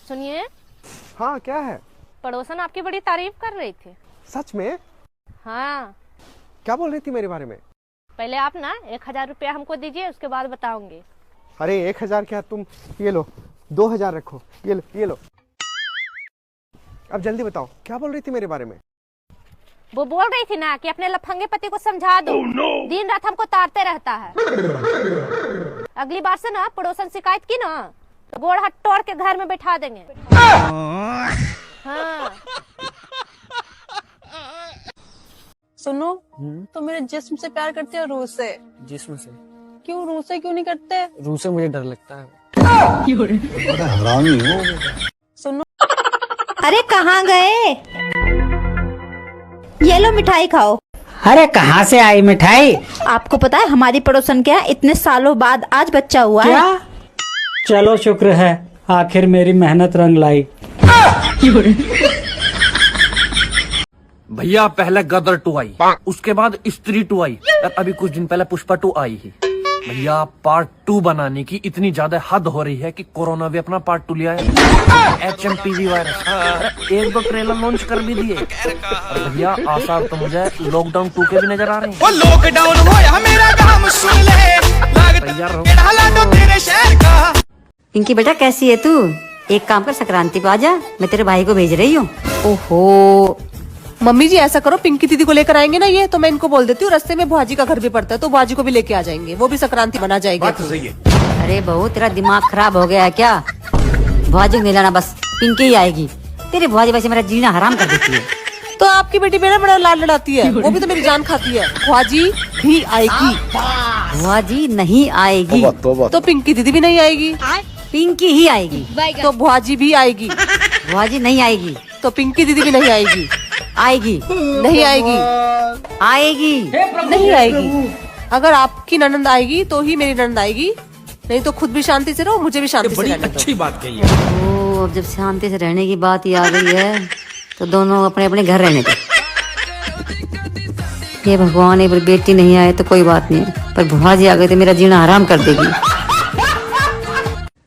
सुनिए। हाँ क्या है? पड़ोसन आपकी बड़ी तारीफ कर रही थी। सच में? हाँ। क्या बोल रही थी मेरे बारे में? पहले आप ना 1000 रुपया हमको दीजिए, उसके बाद बताऊंगी। अरे 1000 क्या, तुम ये लो 2000 रखो, ये लो। अब जल्दी बताओ क्या बोल रही थी मेरे बारे में? वो बोल रही थी ना कि अपने लफंगे पति को समझा दो। दिन रात हमको तारते रहता है। अगली बार से ना पड़ोसन शिकायत की ना तो गोड़ हाथ तोड़ के घर में बैठा देंगे। हाँ। सुनो, तो मेरे जिस्म से प्यार करते हो रूह से? जिस्म से? क्यों रूह से क्यों नहीं करते? रूह से मुझे डर लगता है। हरामी हो। सुनो। अरे कहाँ गए? ये लो मिठाई खाओ। अरे कहाँ से आई मिठाई? आपको पता है हमारी पड़ोसन क्या इतने सालों बाद आज बच्चा हुआ क्या? है। चलो शुक्र है, आखिर मेरी मेहनत रंग लाई। भैया पहले गदर 2 आई, उसके बाद स्त्री 2 आई, और अभी कुछ दिन पहले पुष्पा 2 आई ही। भैया पार्ट 2 बनाने की इतनी ज्यादा हद हो रही है कि कोरोना भी अपना पार्ट 2 लिया है। HMPV virus. 1-2 ट्रेलर लॉन्च कर भी दिए। और भैया आसार तो मुझे लॉकडाउन 2 के भी नजर आ रहे हैं। लॉकडाउन होया मेरा काम सुन ले, तैयार रहो। तेरे शहर का। पिंकी बेटा कैसी है तू? एक काम कर, संक्रांति पे आ जा, मैं तेरे भाई को भेज रही हूँ। ओहो मम्मी जी, ऐसा करो पिंकी दीदी को लेकर आएंगे ना ये, तो मैं इनको बोल देती हूँ रास्ते में बुआजी का घर भी पड़ता है, तो बुआजी को भी लेके आ जाएंगे, वो भी संक्रांति मना जाएगी। अरे बहू तेरा दिमाग खराब हो गया है क्या? बुआजी को नहीं लाना, बस पिंकी ही आएगी। तेरी बुआजी वैसे मेरा जीना हराम कर देती है। तो आपकी बेटी मेरा बड़ा लाल लड़ाती है, वो भी तो मेरी जान खाती है। बुआजी भी आएगी। बुआजी नहीं आएगी तो पिंकी दीदी भी नहीं आएगी। पिंकी ही आएगी। तो बुआजी भी आएगी। बुआजी नहीं आएगी तो पिंकी दीदी भी नहीं आएगी। आएगी। नहीं आएगी। आएगी। नहीं आएगी। अगर आपकी ननंद आएगी तो ही मेरी ननंद आएगी, नहीं तो खुद भी शांति से रहो, मुझे भी शांति से रहने दो। अच्छी बात कही है। ओ, अब जब शांति से रहने की बात ही आ गई है तो दोनों अपने अपने घर रहने दो। ये भगवान, एक बेटी नहीं आए तो कोई बात नहीं, पर बुआजी आ गई तो मेरा जीना हराम कर देगी।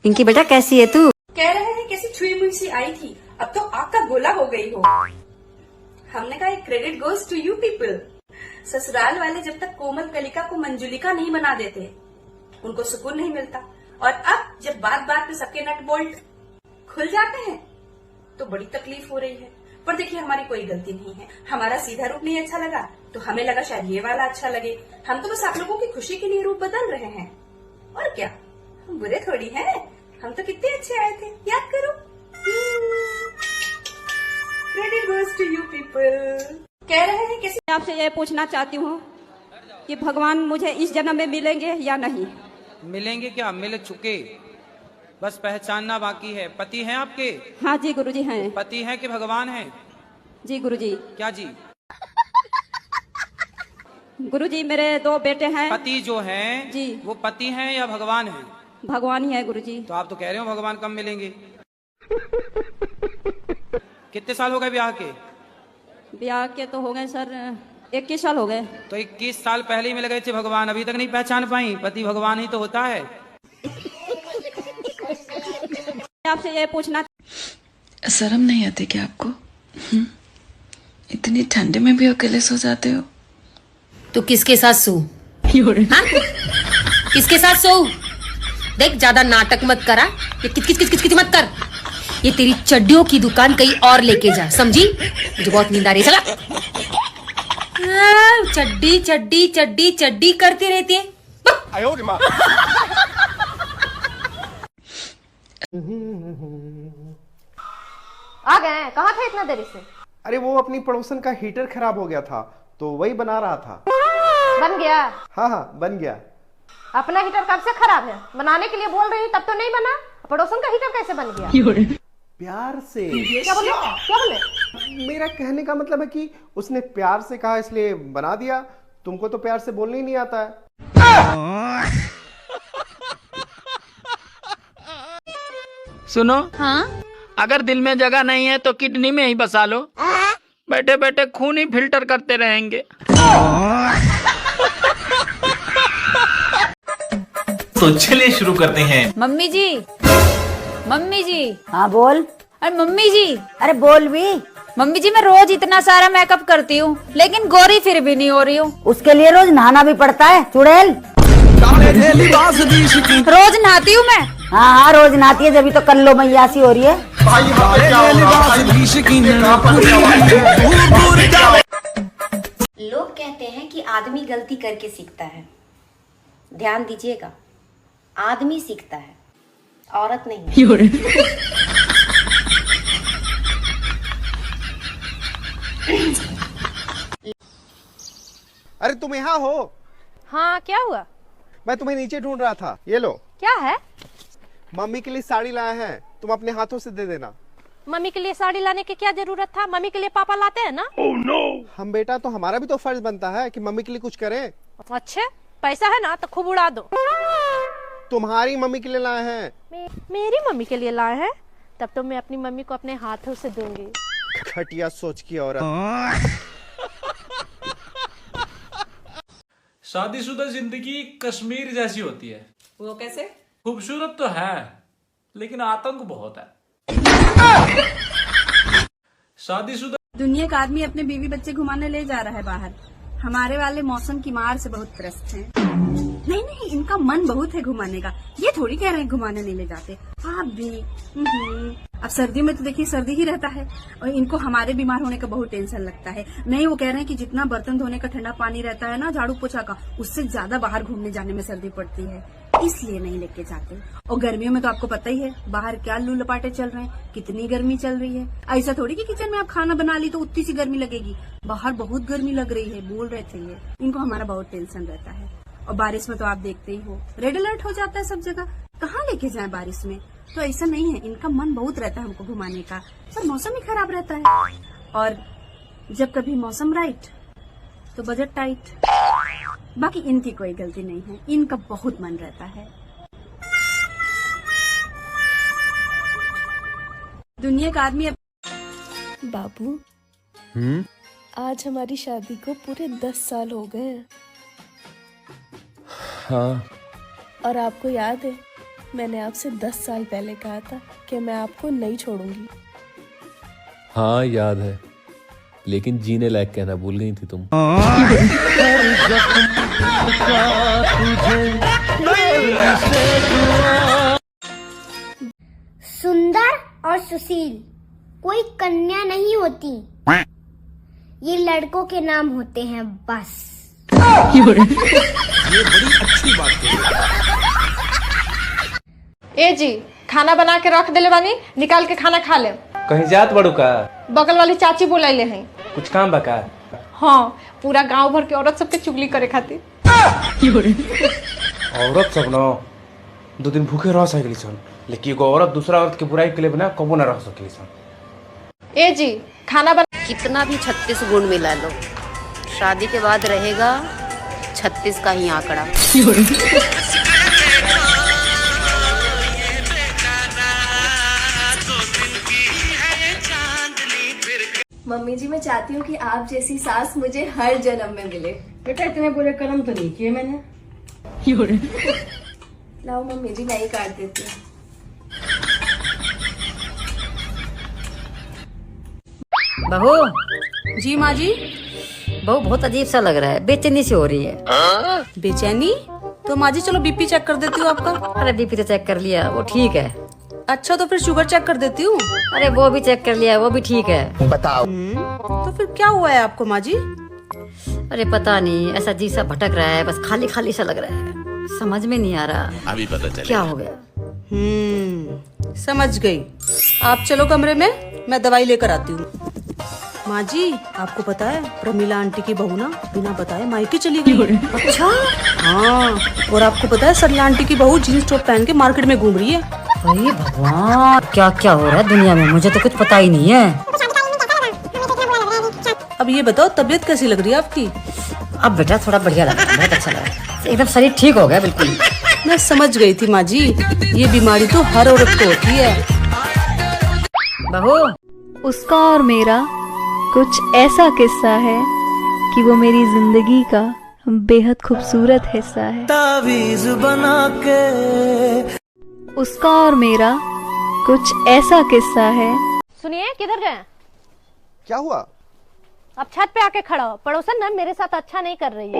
पिंकी बेटा कैसी है तू? कह रहे हैं कैसी छुई मुई सी आई थी, अब तो आग का गोला हो गई हो। हमने कहा credit goes to you people. ससुराल वाले जब तक कोमल कलिका को मंजुलिका नहीं बना देते उनको सुकून नहीं मिलता, और अब जब बात बात पे सबके नट बोल्ट खुल जाते हैं तो बड़ी तकलीफ हो रही है। पर देखिए हमारी कोई गलती नहीं है, हमारा सीधा रूप नहीं अच्छा लगा तो हमें लगा शायद ये वाला अच्छा लगे। हम तो बस आप लोगों की खुशी के लिए रूप बदल रहे हैं, और क्या, हम बुरे थोड़ी हैं, हम तो कितने अच्छे आए थे, याद करो। Credit goes to you people. कह रहे हैं कैसे। आपसे ये पूछना चाहती हूँ कि भगवान मुझे इस जन्म में मिलेंगे या नहीं? मिलेंगे क्या, मिल चुके, बस पहचानना बाकी है। पति हैं आपके? हाँ जी गुरुजी हैं। पति हैं कि भगवान हैं? जी गुरुजी। क्या जी? गुरुजी मेरे 2 बेटे हैं। पति जो हैं जी, वो पति हैं या भगवान हैं? भगवान ही है गुरुजी। तो आप तो कह रहे हो भगवान कब मिलेंगे। कितने साल हो गए ब्याह के? ब्याह के तो हो गए सर 21 साल हो गए। तो 21 साल पहले ही मिल गए थे भगवान, अभी तक नहीं पहचान पाई? पति भगवान ही तो होता है। आपसे ये पूछना, शर्म नहीं आती क्या आपको? इतनी ठंडे में भी अकेले सो जाते हो? तो किसके साथ सो? हाँ? किसके साथ सो? देख ज्यादा नाटक मत करा, ये किच मत कर। ये तेरी चड्डियों की दुकान कहीं और लेके जा, समझी? मुझे बहुत नींद आ रही है, चला। चड्डी चड्डी चड्डी चड्डी करती रहती है। आ गए? कहाँ थे इतना देरी से? अरे वो अपनी पड़ोसन का हीटर खराब हो गया था तो वही बना रहा था। बन गया? हाँ बन गया। अपना हीटर कब से खराब है? बनाने के लिए बोल रही तब तो नहीं बना, पड़ोसन का हीटर कैसे बन गया? प्यार से। क्या बोले? क्या बोले? मेरा कहने का मतलब है कि उसने प्यार से कहा इसलिए बना दिया। तुमको तो प्यार से बोलने ही नहीं आता है। सुनो। हाँ? अगर दिल में जगह नहीं है तो किडनी में ही बसा लो, बैठे बैठे खून ही फिल्टर करते रहेंगे। तो चलिए शुरू करते हैं। मम्मी जी मम्मी जी। हाँ बोल। अरे मम्मी जी। अरे बोल भी। मम्मी जी मैं रोज इतना सारा मेकअप करती हूँ लेकिन गोरी फिर भी नहीं हो रही हूँ। उसके लिए रोज नहाना भी पड़ता है चुड़ैल। रोज नहाती हूँ मैं। हाँ हाँ रोज नहाती है, जब तो कल्लो मैयासी हो रही है। लोग कहते हैं कि आदमी गलती करके सीखता है। ध्यान दीजिएगा, आदमी सीखता है, औरत नहीं। अरे तुम यहाँ हो? हाँ क्या हुआ? मैं तुम्हें नीचे ढूंढ रहा था। ये लो। क्या है? मम्मी के लिए साड़ी लाए हैं, तुम अपने हाथों से दे देना। मम्मी के लिए साड़ी लाने की क्या जरूरत था? मम्मी के लिए पापा लाते हैं ना। oh, no. हम बेटा तो हमारा भी तो फर्ज बनता है कि मम्मी के लिए कुछ करें। अच्छा पैसा है ना तो खूब उड़ा दो। तुम्हारी मम्मी के लिए लाए हैं। मेरी मम्मी के लिए लाए हैं? तब तो मैं अपनी मम्मी को अपने हाथों से दूंगी। घटिया सोच की औरत। शादीशुदा जिंदगी कश्मीर जैसी होती है। वो कैसे? खूबसूरत तो है लेकिन आतंक बहुत है। शादीशुदा दुनिया का आदमी अपने बीवी बच्चे घुमाने ले जा रहा है बाहर। हमारे वाले मौसम की मार से बहुत त्रस्त हैं। नहीं नहीं, इनका मन बहुत है घुमाने का। ये थोड़ी कह रहे हैं घुमाने नहीं ले जाते। आप भी। अब सर्दियों में तो देखिए सर्दी ही रहता है और इनको हमारे बीमार होने का बहुत टेंशन लगता है। नहीं, वो कह रहे हैं कि जितना बर्तन धोने का ठंडा पानी रहता है ना झाड़ू पोछा का, उससे ज्यादा बाहर घूमने जाने में सर्दी पड़ती है, इसलिए नहीं लेके जाते। और गर्मियों में तो आपको पता ही है बाहर क्या लू लपाटे चल रहे हैं, कितनी गर्मी चल रही है। ऐसा थोड़ी कि किचन में आप खाना बना ली तो उतनी सी गर्मी लगेगी, बाहर बहुत गर्मी लग रही है, बोल रहे थे ये। इनको हमारा बहुत टेंशन रहता है। और बारिश में तो आप देखते ही हो रेड अलर्ट हो जाता है सब जगह, कहाँ लेके जाए बारिश में। तो ऐसा नहीं है, इनका मन बहुत रहता है हमको घुमाने का, पर मौसम ही खराब रहता है। और जब कभी मौसम राइट तो बजट टाइट। बाकी इनकी कोई गलती नहीं है, इनका बहुत मन रहता है। दुनिया का आदमी बाबू आज हमारी शादी को पूरे 10 साल हो गए हैं। हाँ। और आपको याद है मैंने आपसे 10 साल पहले कहा था कि मैं आपको नहीं छोड़ूंगी। हाँ याद है, लेकिन जीने लायक कहना भूल गई थी तुम। सुंदर और सुशील कोई कन्या नहीं होती, ये लड़कों के नाम होते हैं बस। ये बड़ी अच्छी बात है। ए जी खाना बना के रख देले बानी, निकाल के खाना खा ले। कहीं जात बड़ू का? बगल वाली चाची बुलाइले हैं। कुछ काम बका? हाँ, पूरा गांव भर के औरत सबके चुगली करे खातिर। औरत सब न 2 दिन भूखे रह सकली सन, लेकिन एगो औरत दूसरा औरत के बुराई के लिए बिना कबो न रह सकली सन। ए जी खाना बना। कितना भी 36 गुण मिला लो, शादी के बाद रहेगा 36 का ही आंकड़ा। मम्मी जी मैं चाहती हूँ कि आप जैसी सास मुझे हर जन्म में मिले। बेटा इतने बुरे कर्म तो नहीं किए मैंने। लाओ मम्मी जी मैं ही काट देती हूँ। बहू। जी माँ जी। बहू बहुत अजीब सा लग रहा है, बेचैनी सी हो रही है। बेचैनी? तो माँ जी चलो बीपी चेक कर देती हूँ आपका। अरे बीपी तो चेक कर लिया, वो ठीक है। अच्छा तो फिर शुगर चेक कर देती हूँ। अरे वो भी चेक कर लिया, वो भी ठीक है। बताओ। तो फिर क्या हुआ है आपको माँ जी? अरे पता नहीं, ऐसा जी सा भटक रहा है, बस खाली खाली सा लग रहा है, समझ में नहीं आ रहा अभी पता चलेगा क्या हो गया। समझ गई। आप चलो कमरे में, मैं दवाई लेकर आती हूँ। माँ जी आपको पता है प्रमीला आंटी की बहू ना बिना बताए मायके चली गई। अच्छा? हाँ, और आपको पता है सरला आंटी की बहू जीन्स टॉप पहन के मार्केट में घूम रही है। अरे भगवान, क्या क्या हो रहा है दुनिया में, मुझे तो कुछ पता ही नहीं है। अब ये बताओ तबीयत कैसी लग रही है आपकी? अब बेटा थोड़ा बढ़िया लग रहा है, बहुत अच्छा लग रहा है, एकदम शरीर ठीक हो गया बिल्कुल। मैं समझ गई थी माँ जी, ये बीमारी तो हर औरत को होती है। बहू। उसका और मेरा कुछ ऐसा किस्सा है कि वो मेरी जिंदगी का बेहद खूबसूरत हिस्सा है। तावीज़ बना के उसका और मेरा कुछ ऐसा किस्सा है। सुनिए, किधर गए? क्या हुआ? अब छत पे आके खड़ा हो। पड़ोसन ना मेरे साथ अच्छा नहीं कर रही है।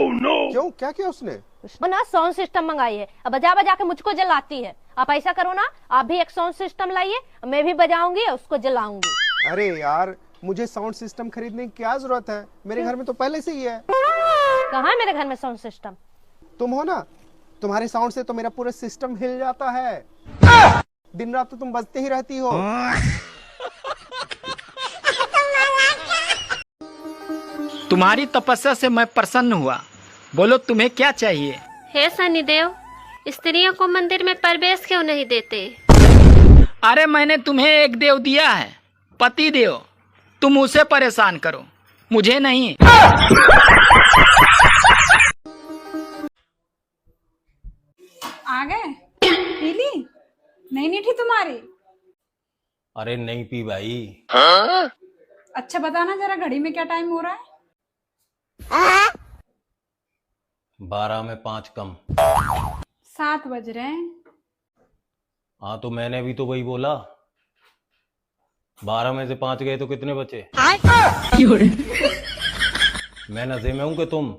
क्यों? क्या किया उसने? वो ना साउंड सिस्टम मंगाई है, अब बजा बजा के मुझको जलाती है। आप ऐसा करो ना, आप भी एक साउंड सिस्टम लाइए, मैं भी बजाऊंगी और उसको जलाऊंगी। अरे यार, मुझे साउंड सिस्टम खरीदने की क्या जरूरत है? मेरे घर में तो पहले से ही है। कहाँ है मेरे घर में साउंड सिस्टम? तुम हो ना, तुम्हारे साउंड से तो मेरा पूरा सिस्टम हिल जाता है। दिन रात तो तुम बजते ही रहती हो। तुम्हारी तपस्या से मैं प्रसन्न हुआ। बोलो तुम्हें क्या चाहिए? हे शनिदेव, स्त्रियों को मंदिर में प्रवेश क्यों नहीं देते? अरे मैंने तुम्हें एक देव दिया है, पति देव। तुम उसे परेशान करो, मुझे नहीं। आ गए? पीली? नहीं थी तुम्हारी? अरे नहीं पी भाई। अच्छा बताना जरा, घड़ी में क्या टाइम हो रहा है? 12 में 5 कम। 7 बज रहे हैं। हाँ तो मैंने भी तो वही बोला। 12 में से 5 गए तो कितने बचे? मैं नशे में हूं कि तुम?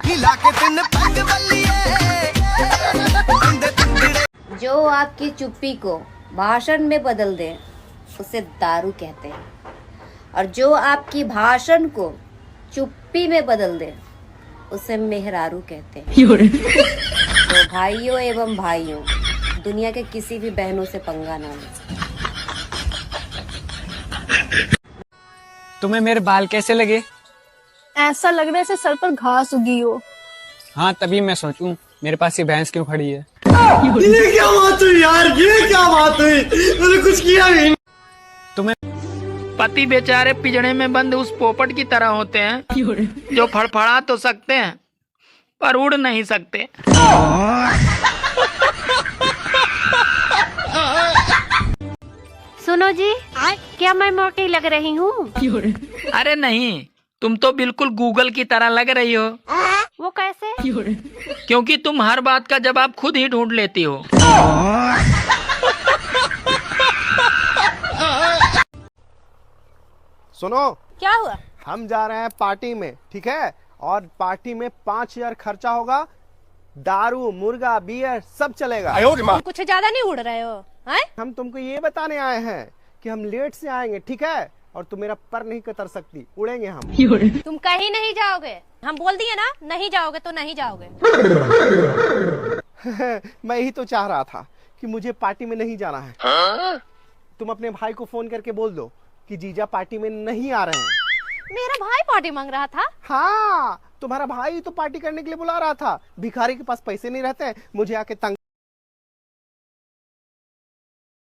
जो आपकी चुप्पी को भाषण में बदल दे उसे दारू कहते हैं, और जो आपकी भाषण को चुप्पी में बदल दे उसे मेहरारू कहते हैं। तो भाइयों एवं भाइयों, दुनिया के किसी भी बहनों से पंगा ना लो। तुम्हें मेरे बाल कैसे लगे? ऐसा लग रहा है जैसे सर पर घास उगी हो। हाँ तभी मैं सोचूं मेरे पास ये भैंस क्यों खड़ी है। ये क्या बात हुई यार, ये क्या बात हुई? मैंने कुछ किया नहीं। तुम्हें पति बेचारे पिंजड़े में बंद उस पोपट की तरह होते हैं जो फड़फड़ा तो सकते हैं पर उड़ नहीं सकते। सुनो जी, क्या मैं मोटी लग रही हूँ? अरे नहीं, तुम तो बिल्कुल गूगल की तरह लग रही हो। वो कैसे? क्योंकि तुम हर बात का जवाब खुद ही ढूंढ लेती हो। सुनो, क्या हुआ? हम जा रहे हैं पार्टी में, ठीक है? और पार्टी में 5000 खर्चा होगा। दारू, मुर्गा, बियर सब चलेगा। तुम कुछ ज्यादा नहीं उड़ रहे हो? हम तुमको ये बताने आए हैं कि हम लेट से आएंगे, ठीक है? और तुम मेरा पर नहीं कतर सकती, उड़ेंगे हम। तुम कहीं नहीं जाओगे, हम बोल दिए ना, नहीं जाओगे तो नहीं जाओगे। मैं ही तो चाह रहा था कि मुझे पार्टी में नहीं जाना है। तुम अपने भाई को फोन करके बोल दो कि जीजा पार्टी में नहीं आ रहे हैं। मेरा भाई पार्टी मांग रहा था? हाँ, तुम्हारा भाई तो पार्टी करने के लिए बुला रहा था। भिखारी के पास पैसे नहीं रहते हैं, मुझे आके तंग